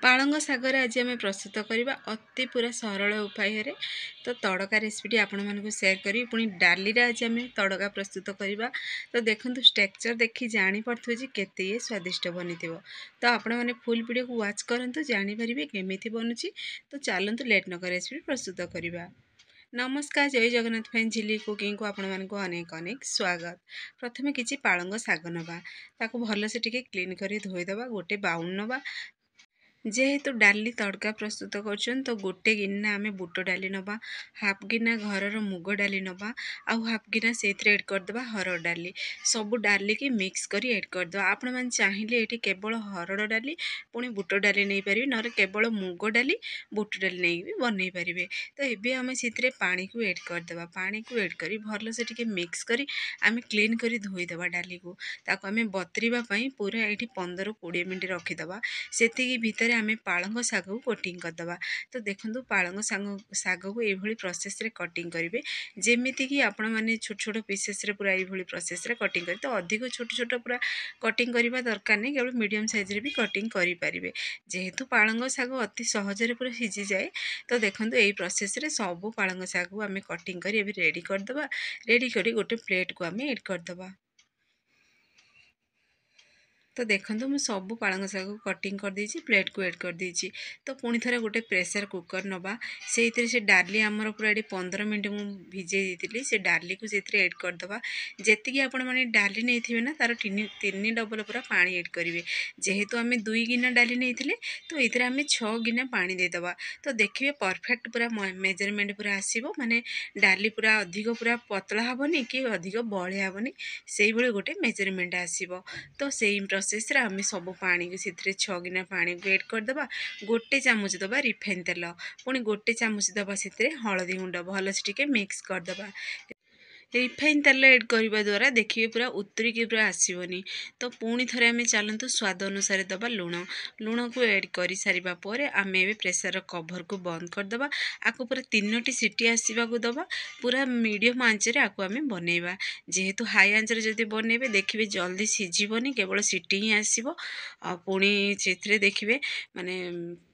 पालंग सागर आज आम प्रस्तुत करवा अति पूरा सरल उपाय तो तड़का रेसिपी आपण मानक सेयार करी पुणी डाली आज आम तड़का प्रस्तुत करवा। तो देखो स्ट्रक्चर देखी जापे केते स्वादिष्ट बनी तो आपण मैंने फुल वीडियो को वाच करूँ जानीपर केमी बनुची। तो चलतु लेट नक रेसिपी प्रस्तुत करवा। नमस्कार, जय जगन्नाथ फैन झिली कुकिंग को आपण मानक अनेक अनेक स्वागत। प्रथमे किसी पालंग साग नवा ताको भलसे टिके क्लीन करी धोईदबा। गोटे बाउल नवा जेहेतु डाली तड़का प्रस्तुत कर तो गोटे गिना आम बुट डाली नवा, हाफ गिना घरर मुग डाली नवा, आउ हाफ गिना से एड करदे हरड़ डाली। सबू डाली की मिक्स करी एड करदे। आपण मैंने चाहिए ये केवल हरड़ डाली पुणी बुट डाली नहीं पारे ना केवल मुग डाली बुट डाली नहीं भी बनई पारे। तो ये आम से पानी को एड करदे। पानी को एड कर भल से टिके मिक्स करी आम क्लीन करी धोईदबा। डाली को ताको आम बतरीवाई पूरा ये 15-20 मिनट रखीदबा। से भितर आम पालंग साग को कटिंग करदबा। तो देखो पालंग साग को ये प्रोसेस रे कटिंग करेंगे जमीती कि आपण मैंने छोट छोट पीसेस रे पूरा ये प्रोसेस रे कटिंग कर। तो अधिक छोट छोट पूरा कटिंग करवा दरकार नहीं, केवल मीडियम साइज रे भी कटिंग करें। जेहेतु पालंग साग अति सहजरे पूरा सीझी जाए तो देखो यही प्रोसेस रे सब पालंग साग को आम कटिंग कर रेडी करदबा। रेडी करी गोटे प्लेट को आम एड करदबा। तो देखो मुझे सब पालंग साग कटिंग कर देछि, प्लेट को एड कर देछि। तो पुणी थे गोटे प्रेसर कुकर नवा से डाली आमर पूरा 15 मिनट मुझे भिजे देती से डाली को एड करदबा। जी आपण मैंने डाली नहीं थे ना तार 3 डबल पूरा पानी एड करेंगे। जेहेतु आम 2 गिना डाली नहीं थे तो ये आम 6 गिना पानी देदबा। तो देखिए परफेक्ट पूरा मेजरमेंट पूरा आसो, माने डाली पूरा अधिक पूरा पतला हेनी कि अधिक बड़िया हेनी से गोटे मेजरमेंट आसो। तो से प्रोसेस रे आम सब पानी को 6 गिना पानी को एड करदबा। गोटे चामच दबा रिफाइन तेल, पुणी गोटे चामच दबा से हलदी गुंड भलसे टिके मिक्स करदबा। रिफाइन तेल एड करने द्वारा देखिए पूरा उतरिकी पूरा आसबनी। तो पुणी थे आम चलतु स्वाद अनुसार दबा लुण। लुण को एड कर सारा पर आम ए प्रेसर कभर को बंद करदबा। आपको पूरा 3टी सीटी आसवा को दबा। पूरा मीडियम आंचरे आपको आम बनइबा। जेहेतु हाई आंचरे जदि बनइबे देखिए जल्दी सीझीबनी, केवल सीटी ही आसो। पुणी से देखिए माने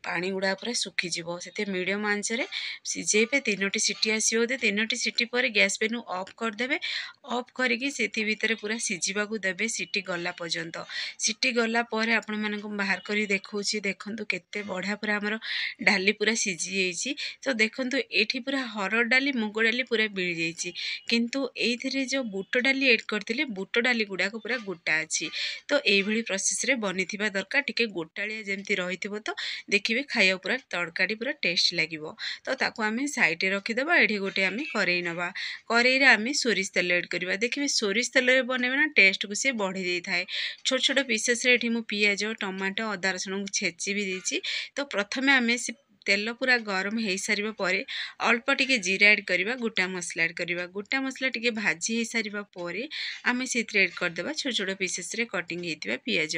पानी गुड़ा पूरा सुखीज से मीडियम आंचरे सीझेबे। 3टी सीटी आसो। 3टी सीटी पर गैस पेन ऑफ करदे। ऑफ करके से भितर पूरा सीझा को देवे सीटी गला पर्यंत। सीटी गला पर आपण मानक बाहर कर देखा देखु केते बढ़िया पूरा आमर डाली पूरा सीझी जाइए। तो देखो ये पूरा हरड़ डाली मुग डाली पूरा मिल जाइए, किंतु ये जो बुट डाली एड करते बुट डाली गुड़ाक पूरा गोटा अच्छी। तो यही प्रोसेस रे बनी दरकार टिके गोटालिया जमी रही। तो देखिए खाया पूरा तड़काटी पूरा टेस्ट लगे। तो ताको आम साइड रखीदबा। ये गोटे आम करेई नवा। करेई आम सोरिष तेल एड करवा। देखिए सोरिष तेल बनइबा ना टेस्ट को सी बढ़ी दे थाए। छोट छोट पीसेस रे एठी मु पियाज टमाटो अदा रसुण को छेची भी देछि। तो प्रथमे आम से तेल पूरा गरम हो सारा पर अल्प टिके जीरा एड करवा, गोटा मसला एड करवा। गोटा मसला टिके भाजी हो सारा पर आम से एड करदे छोट छोट पीसेस रे कटिंग होता पियाज।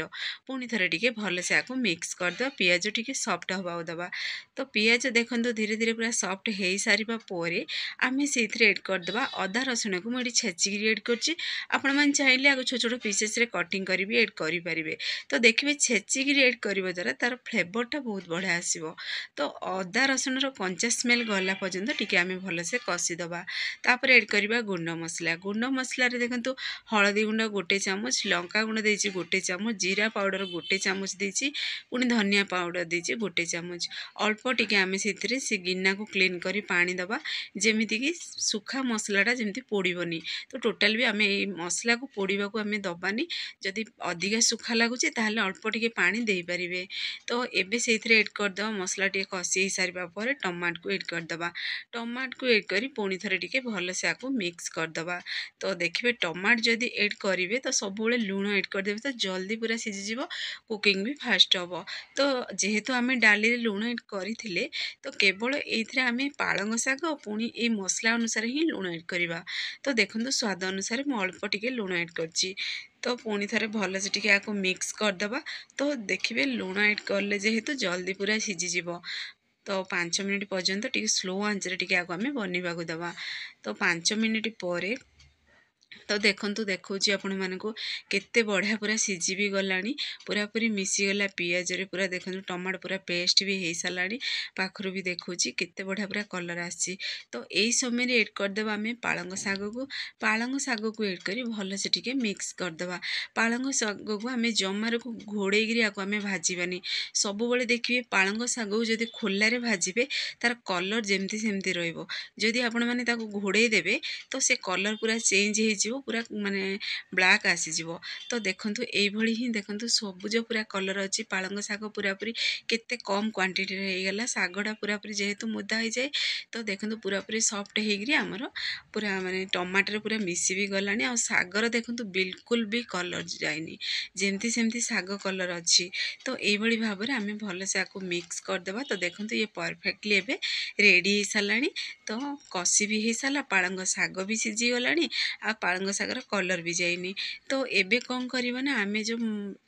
पुणी थे टिके भलसे आपको मिक्स करदे। पियाज टिके सफ्ट हवा दबा। तो पियाज देखो धीरे धीरे पूरा सफ्ट हो सारा पर आम से एड करदे अदा रसुण को मुझे छेचिक एड कर। आपण मैंने चाहिए आगे छोट छोट पीसेस रे कटिंग करी एड करेंगे। तो देखिए छेचिक एड करने द्वारा तार फ्लेवरटा बहुत बढ़िया आसो। तो अदा रसुण कंचा स्मेल गला पर्यंत टिके आम भलसे कषिदबा। तापर एड करवा गुंड मसला। गुंड मसला देखो हलदी गुंड गोटे चामच, लंका गुंड देछि गोटे चामच, जीरा पाउडर गोटे चामच देछि, पुणी धनिया पाउडर देछि गोटे चामच। अल्प टिके आम से गिना को क्लीन करी पानी दबा जेमिति कि सुखा मसलाटा जमी पोड़बनी। तो टोटाल भी आम ये मसला को पोड़ा को आम दबानी। जदि अधिका सुखा लगुच ताहले अल्प टिके पानी दे पारिबे। तो एबे से एड करदबा। मसला टिके कषि सारा पर टमाट को एड करदबा। टमाट को एड करी पुणी थे टिके भलसे आपको मिक्स करदबा। तो देखिए टमाट जदि एड करेंगे तो सब लुण एड करदे तो जल्दी पूरा सीझीज, कुकिंग भी फास्ट हम। तो जेहेतु आम डाली लुण एड करते तो केवल ये आम पालंग साग पुणी ये मसला अनुसार ही लुण एड करवा। तो देखो स्वाद अनुसार मु अल्प टिके लुण एड करची। तो पुणी थे भलसे टिके आपको मिक्स करदबा। तो देखिए लुण एड कले जेहेतु जल्दी पूरा सीझीज। तो 5 मिनिट पर्यंत टिके स्लो आंचरे टिके आम बनवा को दबा। तो 5 मिनिट पर तो देखंतु देखौछि आपण मानकु केते बढ़िया पूरा सिझी भी गलानी पूरापूरी मिसीगला पियाजरे पूरा देखंतु टमाटो पूरा पेस्ट भी हो सारानी पाखरु भी देखौछि केते बढ़िया पूरा कलर आसी। तो एई समय रे ऐड करदेबा आमे पालंग साग को ऐड करी भल से टिके मिक्स करदेबा। पालंग साग को आमे जमार को घोड़े गिरी आको आमे भाजीबानी सब बेले देखिए पालंग साग को जदि खोला रे भाजीबे तार कलर जेमती सेमती रहइबो। जदि आपण माने ताको घोड़े देबे तो से कलर पूरा चेंज हो पूरा माने ब्लैक आसीଯିवो। तो देखंतु एई भली ही देखंतु सबुज पूरा कलर अछि पालंग साग पूरापूरी केते कम क्वांटिटी रे हेगला सागडा पूरापूरी जेहेतु मुदा हो जाए। तो देखंतु पूरापूरी सॉफ्ट हेगिरी हमर पूरा माने टमाटर पूरा मिसी भी गलानी आ सागर देखंतु बिल्कुल भी कलर जाइनी जेमती सेमती साग कलर अछि। तो एई भली भाबरे आमे भल से आको मिक्स कर देबा। तो देखंतु ये परफेक्टली एबे रेडी हो सालानी। तो कसी भी हो साला पालंग साग भी सिझी गलानी आ पालंग सागर कलर भी जाइनी। तो एबे कौन करबा ना आमे जो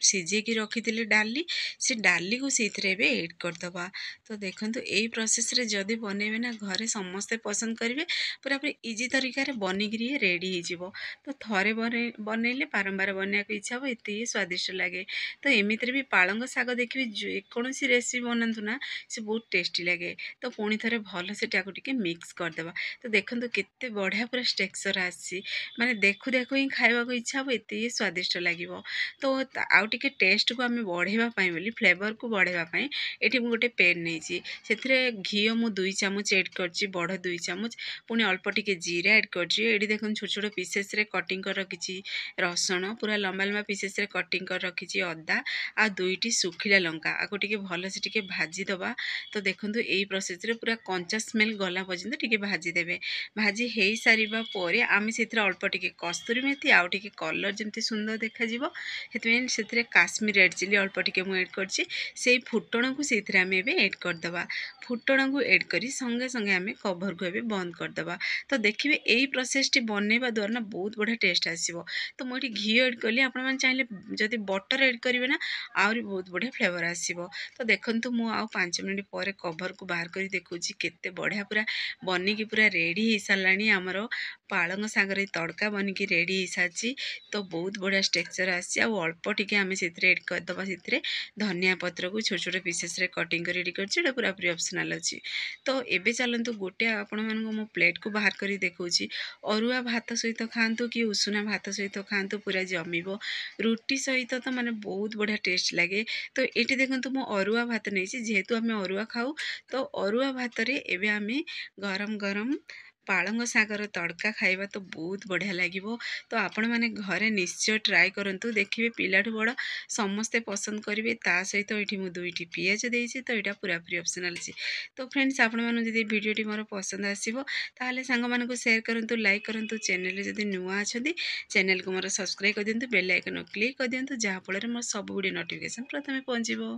सिझे की रखिथिले डाली से डाली को सेथरे एबे ऐड करदबा। तो देखंतु एई प्रोसेस रे जदी बनेबे ना घरे समस्ते पसंद करिवे पूरापूरी इजी तरीका रे बनिगिरी रेडी हो जिवो। तो थरे बनैले बारंबार बनिया को इच्छा हो एते स्वादिष्ट लागे। तो एमितिर भी पालंग साग देखिबे जे कोनोसी रेसिपी बनांतु ना से बहुत टेस्टी लागे। तो पुणी थरे भल से टाको टिके मिक्स करदेबा। तो देखंतु केते बढ़िया पूरा टेक्सचर आसी माने देखु देखु ही खाइबा को इच्छा हो एते स्वादिष्ट लागिवो। तो आउ टिके टेस्ट को आमे बढ़ेबा पई बोली फ्लेवर को बढ़ेबा पई एठी मु गोटे पेन नेछि सेथिरे घी मु 2 चामच ऐड करछि बड़ 2 चामच पुणी अल्प टिके जीरा ऐड करछि। एठी देखन छोट छोट पीसेस रे कटिंग कर रखिछि रसुण पूरा लंबा लंबा पीसेस रे कटिंग कर रखिछि अदा आ दुईटी सुखिला लंका आको टिके भल से टिके भाजी दबा। तो देखंतु एई प्रोसेस रे पूरा कंचा स्मेल गला पर्यंत टिके भाजी देबे। भाजी हेई सारिबा परे आमे सेथिरे अल्प टिके कस्तूरी मेथी आउ टिके कलर जेमती सुंदर देखा जिवो हेतमेन सेथिरे काश्मीर रेड चिली अल्प टिके मु ऐड करछि। सेई फुटण को सेथिरे आमे एबे ऐड कर दबा। फुटण को ऐड करी संगे संगे आमे कवर को एबे बंद कर दबा। तो देखिबे एई प्रोसेस टी बनेबा द्वारा ना बहुत बढ़िया टेस्ट आसीबो। तो मु एठी घी ऐड कली आपण माने चाहिले जदि बटर ऐड करिवे ना आउरी बहुत बढ़िया फ्लेवर आसीबो। तो देखंतु मु आउ 5 मिनिट परे कवर को बाहर करी देखुछि केते बढ़िया पूरा बनिकी पूरा रेडी हो सारानी हमरो पालंग सागरे तड़का बनिकी रेडी हो साची। तो बहुत बढ़िया टेक्सचर आसी आ अल्प टिके आमे सेथिरे ऐड कर दबा सेथिरे धनिया पत्र को छोट छोट पीसेस रे कटिंग कर रेडी करछि एटा पूरा पूरी ऑप्शनल अछि। तो एबे चलंतु गोटे आपण मानको मो प्लेट को बाहर करी देखुछि अरुआ भात सहित खांतु कि उषुना भात सहित खांतु पूरा जमिबो रुटी सहित तो माने बहुत बढ़िया टेस्ट लागे। तो एठी देखंतु मो अरुआ भात नेछि जेहेतु आमे अरुआ खाऊ तो अरुआ भात रे एबे आमे गरम गरम पालंग सागर तड़का खाइबा तो बहुत बढ़िया लागिवो। तो आपण माने घरे निश्चय ट्राई करंतु देखिबे पिलाठु बड़ समस्ते पसंद करिवे। ता सहित एठी मु दुईटी पियाज देइछि तो एटा पूरा पूरी ऑप्शनल अछि। तो फ्रेंड्स आपण मानु जदि वीडियो टी मोर पसंद आसीबो ताहाले सांग मानको शेयर करंतु लाइक करंतु चैनल रे जदि नुवा अछंती चैनल को मोर सब्सक्राइब कर दियंतु बेल आइकन क्लिक कर दियंतु जहा फल रे मोर सब वीडियो नोटिफिकेशन प्रथमे पहुंचीबो।